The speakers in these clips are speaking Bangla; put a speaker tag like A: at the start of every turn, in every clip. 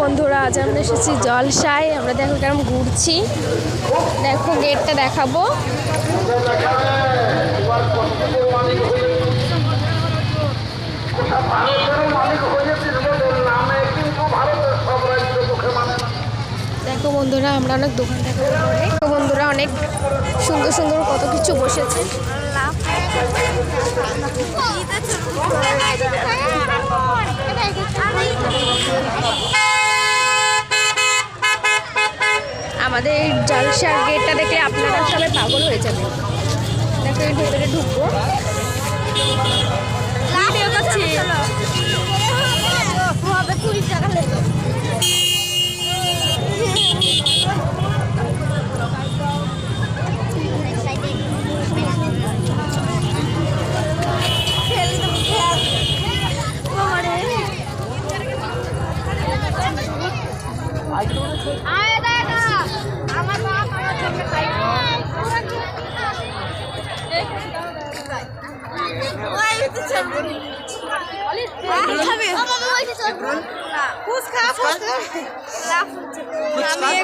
A: বন্ধুরা, আজ আমরা এসেছি জলসায়। আমরা দেখো কেরম ঘুরছি, দেখো গেটটা দেখাবো। দেখো বন্ধুরা, আমরা অনেক দোকান দেখাবো পরে। বন্ধুরা, অনেক সুন্দর সুন্দর কত কিছু বসেছে। আমাদের জলসার গেটটা দেখে আপনারা সবাই পাগল হয়ে যাবে। দেখো এর ভেতরে ঢুকবো।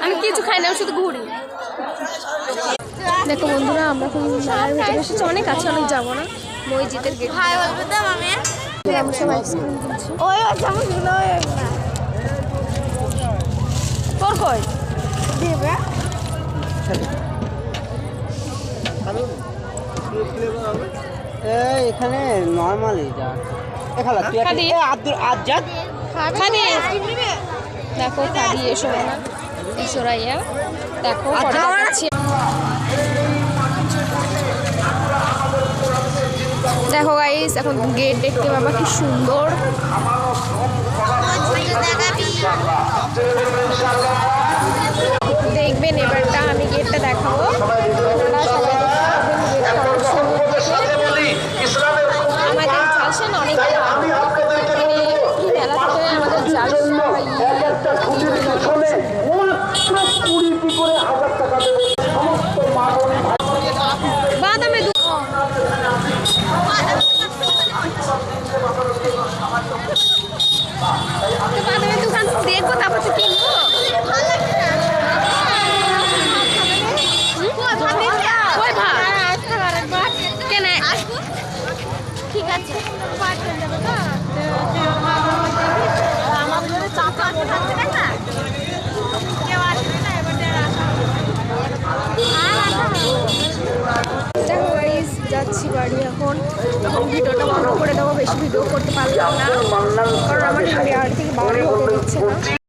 A: আমি কিছু খাই না, শুধু ঘুরি। দেখো বন্ধুরা, আমরা এখন মেলার ভিতরে এসেছি। অনেক আছে, অনেক যাবো না। মসজিদের গেট তোর কই দেবে।
B: এখানে নর্মালি যা
A: দেখো খাদি এসো না ইসরাইয়া। দেখো দেখো গাইস, এখন গেট দেখতে পাবা কি সুন্দর। দেখবেন এবারটা আমি গেটটা দেখাবো। আমাদের চাষেন অনেক মেলা থেকে আমাদের চাষ বাদামে বাদামের দোকান দেখবো, তারপর তো কিনবো। ঠিক আছে, যাচ্ছি বাড়ি। এখন ভিডিওটা বন্ধ করে দেবো, বেশি ভিডিও করতে পারলাম না, কারণ আমার আর থেকে বাইরে হতে দিচ্ছে না।